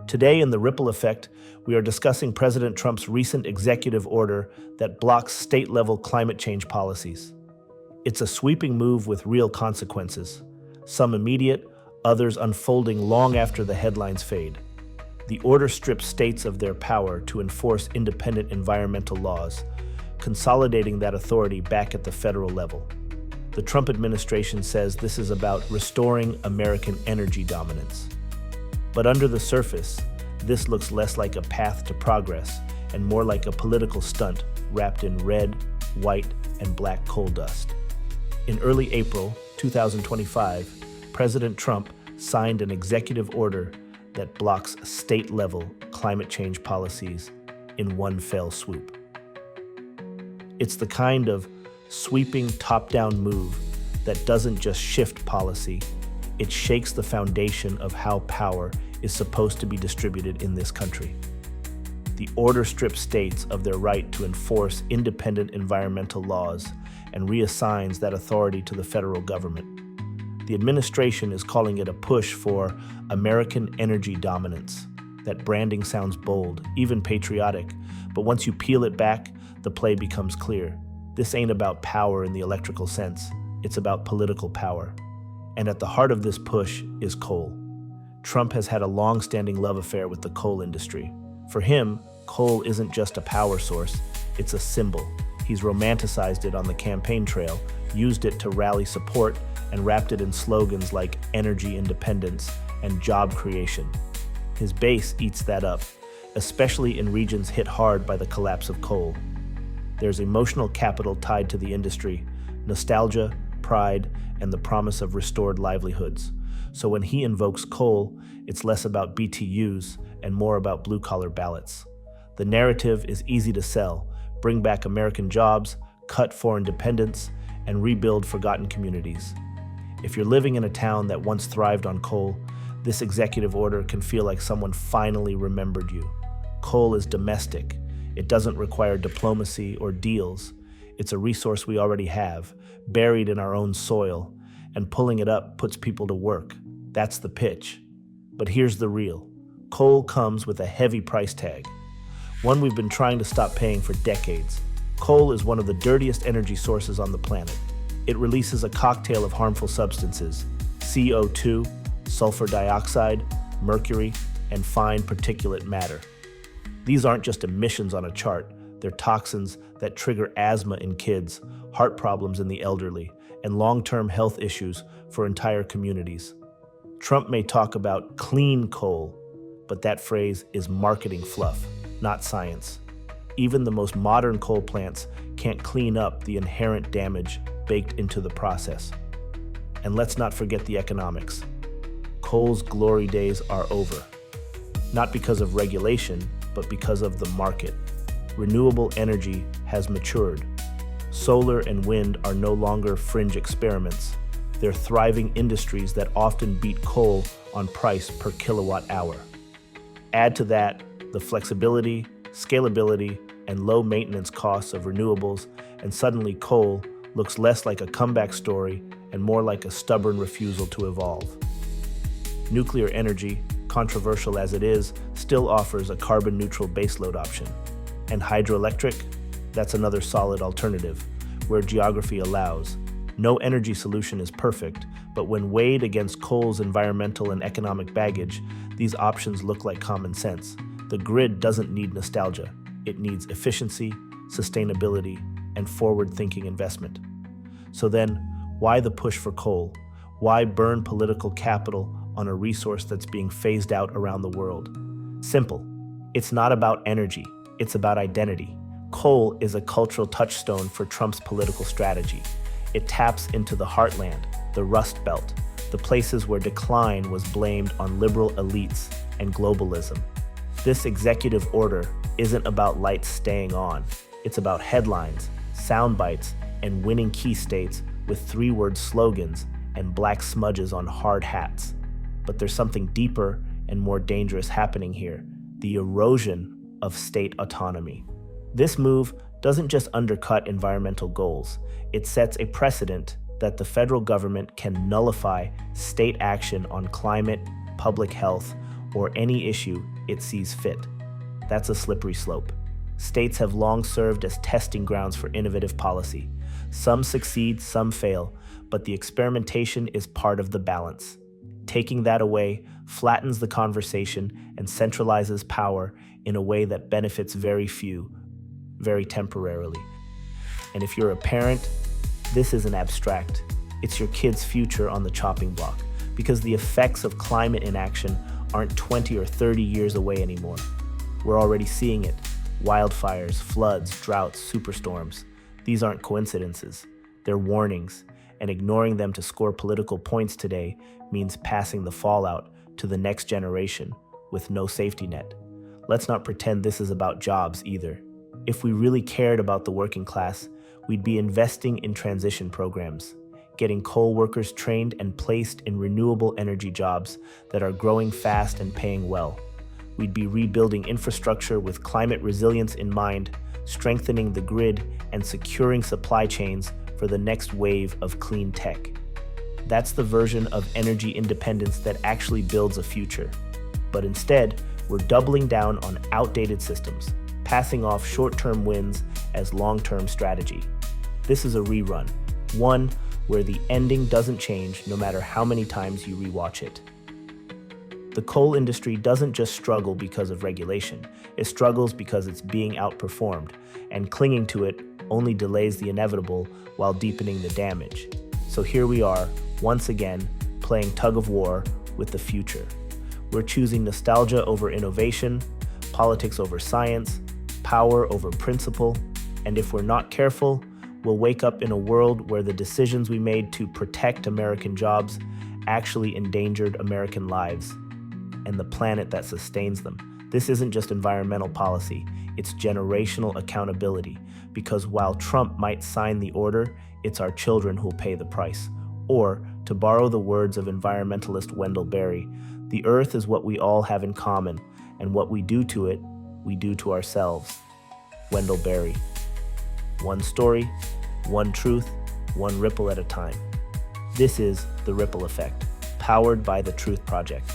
Today, in the Ripple Effect, we are discussing President Trump's recent executive order that blocks state-level climate change policies. It's a sweeping move with real consequences, some immediate, others unfolding long after the headlines fade. The order strips states of their power to enforce independent environmental laws, consolidating that authority back at the federal level. The Trump administration says this is about restoring American energy dominance. But under the surface, this looks less like a path to progress and more like a political stunt wrapped in red, white, and black coal dust. In early April 2025, President Trump signed an executive order that blocks state-level climate change policies in one fell swoop. It's the kind of sweeping top-down move that doesn't just shift policy, it shakes the foundation of how power is supposed to be distributed in this country. The order strips states of their right to enforce independent environmental laws and reassigns that authority to the federal government. The administration is calling it a push for American energy dominance. That branding sounds bold, even patriotic, but once you peel it back, the play becomes clear. This ain't about power in the electrical sense, it's about political power. And at the heart of this push is coal. Trump has had a long-standing love affair with the coal industry. For him, coal isn't just a power source, it's a symbol. He's romanticized it on the campaign trail, used it to rally support, and wrapped it in slogans like energy independence and job creation. His base eats that up, especially in regions hit hard by the collapse of coal. There's emotional capital tied to the industry, nostalgia, pride, and the promise of restored livelihoods. So when he invokes coal, it's less about BTUs and more about blue-collar ballots. The narrative is easy to sell: bring back American jobs, cut foreign dependence, and rebuild forgotten communities. If you're living in a town that once thrived on coal, this executive order can feel like someone finally remembered you. Coal is domestic. It doesn't require diplomacy or deals. It's a resource we already have, buried in our own soil, and pulling it up puts people to work. That's the pitch. But here's the real. Coal comes with a heavy price tag, one we've been trying to stop paying for decades. Coal is one of the dirtiest energy sources on the planet. It releases a cocktail of harmful substances: CO2, sulfur dioxide, mercury, and fine particulate matter. These aren't just emissions on a chart, they're toxins that trigger asthma in kids, heart problems in the elderly, and long-term health issues for entire communities. Trump may talk about clean coal, but that phrase is marketing fluff, not science. Even the most modern coal plants can't clean up the inherent damage baked into the process. And let's not forget the economics. Coal's glory days are over. Not because of regulation, but because of the market. Renewable energy has matured. Solar and wind are no longer fringe experiments. They're thriving industries that often beat coal on price per kilowatt hour. Add to that the flexibility, scalability, and low maintenance costs of renewables, and suddenly coal looks less like a comeback story and more like a stubborn refusal to evolve. Nuclear energy, controversial as it is, still offers a carbon-neutral baseload option. And hydroelectric? That's another solid alternative, where geography allows. No energy solution is perfect, but when weighed against coal's environmental and economic baggage, these options look like common sense. The grid doesn't need nostalgia. It needs efficiency, sustainability, and forward-thinking investment. So then, why the push for coal? Why burn political capital on a resource that's being phased out around the world? Simple. It's not about energy. It's about identity. Coal is a cultural touchstone for Trump's political strategy. It taps into the heartland, the Rust Belt, the places where decline was blamed on liberal elites and globalism. This executive order isn't about lights staying on. It's about headlines, sound bites, and winning key states with three-word slogans and black smudges on hard hats. But there's something deeper and more dangerous happening here: the erosion of state autonomy. This move doesn't just undercut environmental goals, it sets a precedent that the federal government can nullify state action on climate, public health, or any issue it sees fit. That's a slippery slope. States have long served as testing grounds for innovative policy. Some succeed, some fail, but the experimentation is part of the balance. Taking that away flattens the conversation and centralizes power in a way that benefits very few, very temporarily. And if you're a parent, this isn't abstract. It's your kid's future on the chopping block, because the effects of climate inaction aren't 20 or 30 years away anymore. We're already seeing it. Wildfires, floods, droughts, superstorms. These aren't coincidences. They're warnings, and ignoring them to score political points today means passing the fallout to the next generation with no safety net. Let's not pretend this is about jobs either. If we really cared about the working class, we'd be investing in transition programs, getting coal workers trained and placed in renewable energy jobs that are growing fast and paying well. We'd be rebuilding infrastructure with climate resilience in mind, strengthening the grid, and securing supply chains for the next wave of clean tech. That's the version of energy independence that actually builds a future. But instead, we're doubling down on outdated systems, passing off short-term wins as long-term strategy. This is a rerun, one where the ending doesn't change no matter how many times you rewatch it. The coal industry doesn't just struggle because of regulation. It struggles because it's being outperformed, and clinging to it only delays the inevitable while deepening the damage. So here we are, once again, playing tug of war with the future. We're choosing nostalgia over innovation, politics over science, power over principle, and if we're not careful, we'll wake up in a world where the decisions we made to protect American jobs actually endangered American lives and the planet that sustains them. This isn't just environmental policy, it's generational accountability, because while Trump might sign the order, it's our children who'll pay the price. Or, to borrow the words of environmentalist Wendell Berry, the earth is what we all have in common, and what we do to it, we do to ourselves. Wendell Berry. One story, one truth, one ripple at a time. This is The Ripple Effect, powered by the Truth Project.